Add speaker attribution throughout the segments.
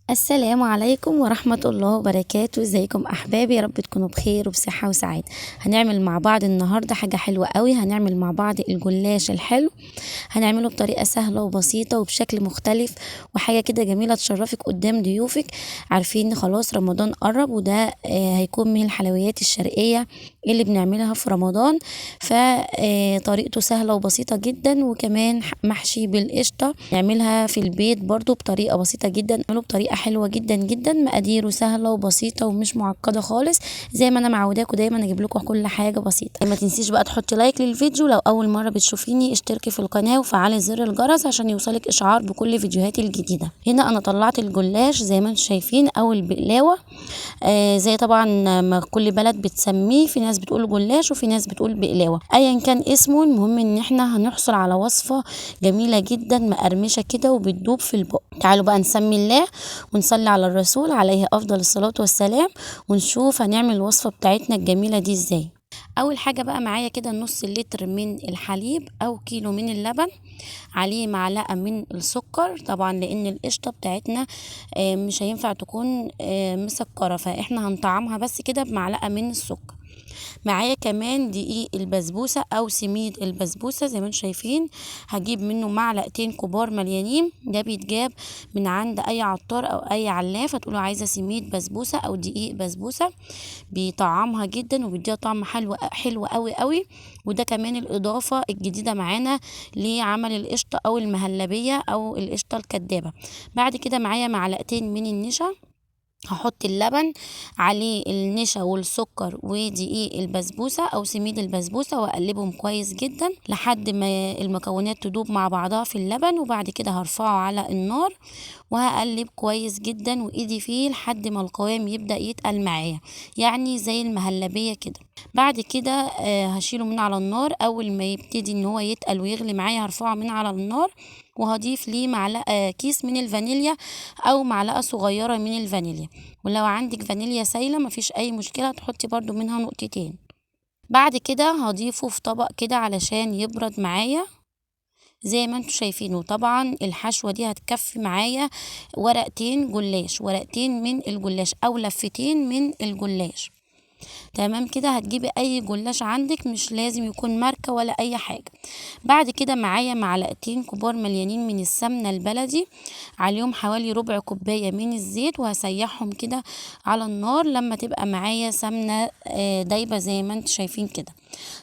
Speaker 1: السلام عليكم ورحمة الله وبركاته. ازيكم احبابي؟ يا رب تكونوا بخير وبصحة وسعادة. هنعمل مع بعض النهاردة حاجة حلوة قوي. هنعمل مع بعض الجلاش الحلو. هنعمله بطريقة سهلة وبسيطة وبشكل مختلف، وحاجة كده جميلة تشرفك قدام ضيوفك. عارفين خلاص رمضان قرب، وده هيكون من الحلويات الشرقية اللي بنعملها في رمضان. فطريقته سهلة وبسيطة جدا، وكمان محشي بالقشطة. نعملها في البيت برضو بطريقة بسيطة جدا، نعمله بطريقة حلوة جدا جدا. مقاديره سهلة وبسيطة ومش معقدة خالص، زي ما انا معوداكم دايما اجيب لكم كل حاجة بسيطة. ما تنسيش بقى تحطي لايك للفيديو. لو اول مرة بتشوفيني اشتركي في القناة وفعلي زر الجرس عشان يوصلك اشعار بكل فيديوهاتي الجديدة. هنا انا طلعت الجلاش زي ما انتم شايفين، او البقلاوة. زي طبعا ما كل بلد بتسميه، في ناس بتقول جلاش وفي ناس بتقول بقلاوة. ايا كان اسمه، المهم ان احنا هنحصل على وصفة جميلة جدا مقرمشة كده وبتدوب في البق. تعالوا بقى نسمي الله ونصلي على الرسول عليه افضل الصلاة والسلام، ونشوف هنعمل الوصفة بتاعتنا الجميلة دي ازاي. اول حاجة بقى معايا كده نص لتر من الحليب او كيلو من اللبن، عليه معلقة من السكر طبعا، لان القشطة بتاعتنا مش هينفع تكون مسكرة، فاحنا هنطعمها بس كده بمعلقة من السكر. معايا كمان دقيق البسبوسة او سميد البسبوسة زي ما انتم شايفين، هجيب منه معلقتين كبار مليانين. ده بيتجاب من عند اي عطار او اي علاف، هتقولوا عايزة سميد بسبوسة او دقيق بسبوسة، بيطعمها جدا وبيديها طعم حلو حلو قوي قوي. وده كمان الاضافة الجديدة معانا لعمل القشطة او المهلبية او القشطة الكدابة. بعد كده معايا معلقتين من النشا، هحط اللبن عليه النشا والسكر ودقيق البسبوسة او سميد البسبوسة، واقلبهم كويس جدا لحد ما المكونات تدوب مع بعضها في اللبن. وبعد كده هرفعه على النار وهقلب كويس جدا وايدي فيه لحد ما القوام يبدأ يتقل معايا، يعني زي المهلبية كده. بعد كده هشيله من على النار. اول ما يبتدي ان هو يتقل ويغلي معايا هرفعه من على النار، وهضيف ليه معلقة كيس من الفانيليا او معلقة صغيرة من الفانيليا. ولو عندك فانيليا سايلة مفيش اي مشكلة، تحطي برضو منها نقطتين. بعد كده هضيفه في طبق كده علشان يبرد معايا زي ما انتوا شايفينه. طبعا الحشوة دي هتكفي معايا ورقتين جلاش، ورقتين من الجلاش او لفتين من الجلاش. تمام كده. هتجيبي اي جلاش عندك، مش لازم يكون ماركة ولا اي حاجة. بعد كده معايا معلقتين كبار مليانين من السمنة البلدي، عليهم حوالي ربع كوباية من الزيت، وهسيحهم كده على النار لما تبقى معايا سمنة دايبة زي ما انتوا شايفين كده.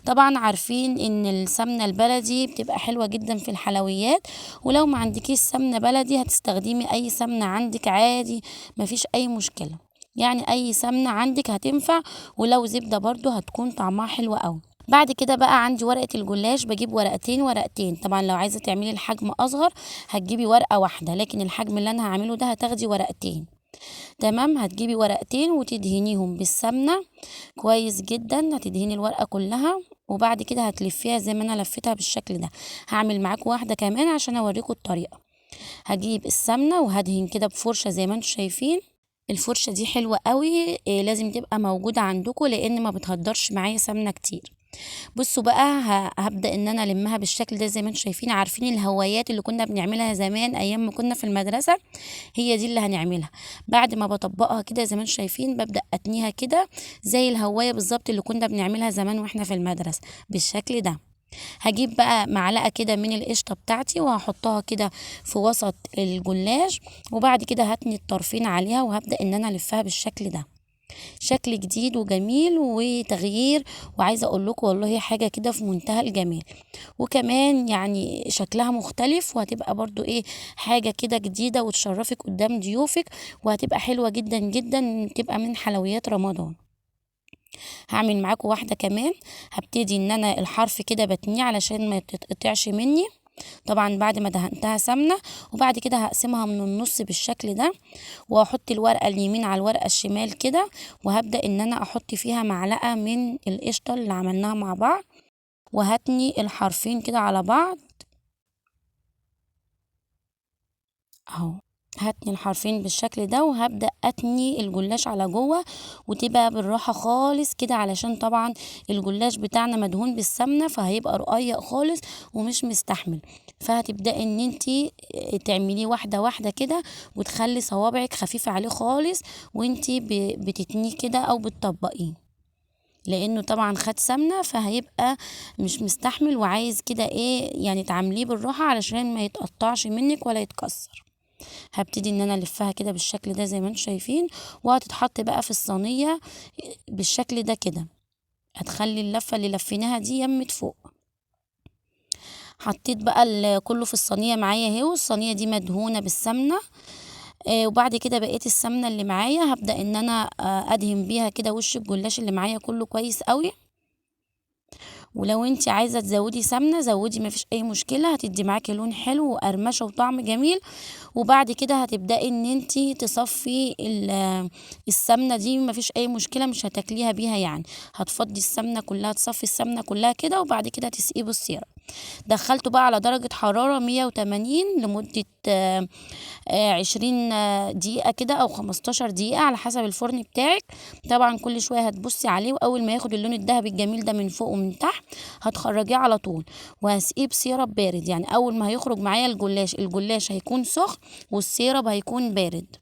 Speaker 1: طبعا عارفين ان السمنة البلدي بتبقى حلوة جدا في الحلويات، ولو ما عندكيش سمنة بلدي هتستخدمي اي سمنة عندك عادي، مفيش اي مشكلة. يعني اي سمنة عندك هتنفع، ولو زبدة برضو هتكون طعمها حلو قوي. بعد كده بقى عندي ورقة الجلاش، بجيب ورقتين ورقتين. طبعا لو عايزة تعملي الحجم اصغر هتجيبي ورقة واحدة، لكن الحجم اللي انا هعمله ده هتاخدي ورقتين. تمام. هتجيبي ورقتين وتدهنيهم بالسمنة كويس جدا، هتدهني الورقة كلها. وبعد كده هتلفيها زي ما انا لفيتها بالشكل ده. هعمل معاكم واحدة كمان عشان اوريكم الطريقة. هجيب السمنة وهدهن كده بفرشة زي ما انتم شايفين. الفرشة دي حلوة قوي، لازم تبقى موجودة عندكم لان ما بتهدرش معايا سمنة كتير. بصوا بقى، هبدأ ان انا المها بالشكل ده زي ما انتم شايفين. عارفين الهوايات اللي كنا بنعملها زمان ايام ما كنا في المدرسة؟ هي دي اللي هنعملها. بعد ما بطبقها كده زي ما انتم شايفين، ببدأ اتنيها كده زي الهواية بالظبط اللي كنا بنعملها زمان واحنا في المدرسة بالشكل ده. هجيب بقى معلقة كده من القشطة بتاعتي وهحطها كده في وسط الجلاش، وبعد كده هتني الطرفين عليها وهبدأ ان انا الفها بالشكل ده. شكل جديد وجميل وتغيير، وعايزه اقول لكم والله حاجه كده في منتهى الجمال. وكمان يعني شكلها مختلف، وهتبقى برضو ايه، حاجه كده جديده وتشرفك قدام ضيوفك، وهتبقى حلوه جدا جدا، تبقى من حلويات رمضان. هعمل معاكم واحده كمان. هبتدي ان انا الحرف كده بتنيه علشان ما تتقطعش مني، طبعا بعد ما دهنتها سمنة. وبعد كده هقسمها من النص بالشكل ده، واحط الورقة اليمين على الورقة الشمال كده، وهبدأ ان انا احط فيها معلقة من القشطة اللي عملناها مع بعض، وهتني الحرفين كده على بعض اهو. هتني الحرفين بالشكل ده، وهبدأ اتني الجلاش على جوه، وتبقى بالراحة خالص كده علشان طبعا الجلاش بتاعنا مدهون بالسمنة، فهيبقى رقيق خالص ومش مستحمل. فهتبدأي ان انتي تعمليه واحدة واحدة كده، وتخلي صوابعك خفيفة عليه خالص وانتي بتتنيه كده او بتطبقيه، لانه طبعا خد سمنة فهيبقى مش مستحمل، وعايز كده ايه يعني تعمليه بالراحة علشان ما يتقطعش منك ولا يتكسر. هبتدي ان انا الفها كده بالشكل ده زي ما انتم شايفين، وهتتحط بقى في الصينية بالشكل ده كده. هتخلي اللفة اللي لفيناها دي يمت فوق. حطيت بقى كله في الصينية معايا اهي، والصينية دي مدهونة بالسمنة. وبعد كده بقيت السمنة اللي معايا هبدأ ان انا ادهن بيها كده وش الجلاش اللي معايا كله كويس قوي. ولو انت عايزة تزودي سمنة زودي، مفيش اي مشكلة، هتدي معاكي لون حلو وقرمشة وطعم جميل. وبعد كده هتبدأي ان انت تصفي السمنة دي، مفيش اي مشكلة، مش هتاكليها بيها يعني. هتفضي السمنة كلها، تصفي السمنة كلها كده، وبعد كده تسقيه بالسيرب. دخلته بقى على درجة حرارة 180 لمدة 20 دقيقة كده أو 15 دقيقة على حسب الفرن بتاعك. طبعا كل شوية هتبصي عليه، وأول ما ياخد اللون الذهبي الجميل ده من فوق ومن تحت هتخرجيه على طول، وهسقيه بسيرب بارد. يعني أول ما هيخرج معايا الجلاش هيكون سخن والسيرب هيكون بارد.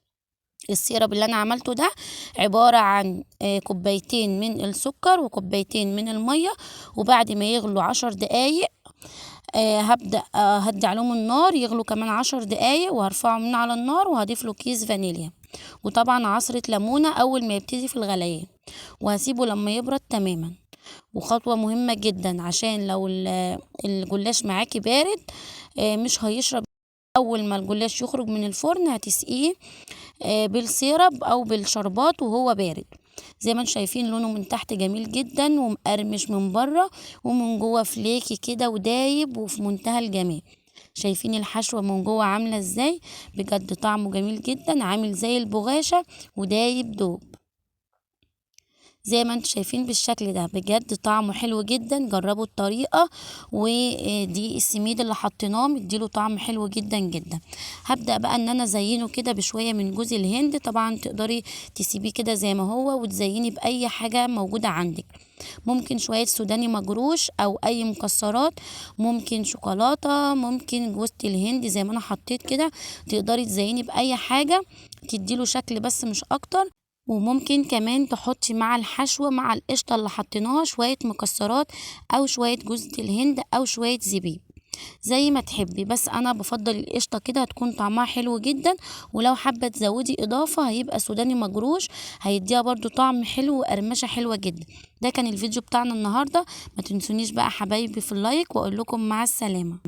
Speaker 1: السيرب اللي انا عملته ده عبارة عن كوبايتين من السكر وكوبايتين من المية، وبعد ما يغلوا 10 دقايق هبدأ هدي عليهم النار يغلوا كمان 10 دقايق، وهرفعه من على النار وهضيف له كيس فانيليا، وطبعا عصرة ليمونة أول ما يبتدي في الغليان، وهسيبه لما يبرد تماما. وخطوة مهمة جدا عشان لو الجلاش معاكي بارد مش هيشرب. أول ما الجلاش يخرج من الفرن هتسقيه بالسيرب أو بالشربات وهو بارد. زي ما انتم شايفين لونه من تحت جميل جدا ومقرمش من بره، ومن جوه فليكي كده ودايب وفي منتهى الجمال. شايفين الحشوة من جوه عاملة ازاي؟ بجد طعمه جميل جدا، عامل زي البغاشة ودايب دوب زي ما انتم شايفين بالشكل ده. بجد طعمه حلو جدا، جربوا الطريقة. ودي السميد اللي حطيناه مديله طعم حلو جدا جدا. هبدأ بقى ان انا ازينه كده بشوية من جوز الهند. طبعا تقدري تسيبيه كده زي ما هو وتزيني بأي حاجة موجودة عندك. ممكن شوية سوداني مجروش او اي مكسرات، ممكن شوكولاتة، ممكن جوز الهند زي ما انا حطيت كده. تقدري تزيني بأي حاجة تديله شكل بس مش اكتر. وممكن كمان تحطي مع الحشوة مع القشطة اللي حطيناها شوية مكسرات او شوية جوز الهند او شوية زبيب زي ما تحبي، بس انا بفضل القشطة كده هتكون طعمها حلو جدا. ولو حابة تزودي اضافة هيبقى سوداني مجروش، هيديها برضو طعم حلو وقرمشة حلوة جدا. ده كان الفيديو بتاعنا النهاردة. ما تنسونيش بقى حبايبي في اللايك، واقول لكم مع السلامة.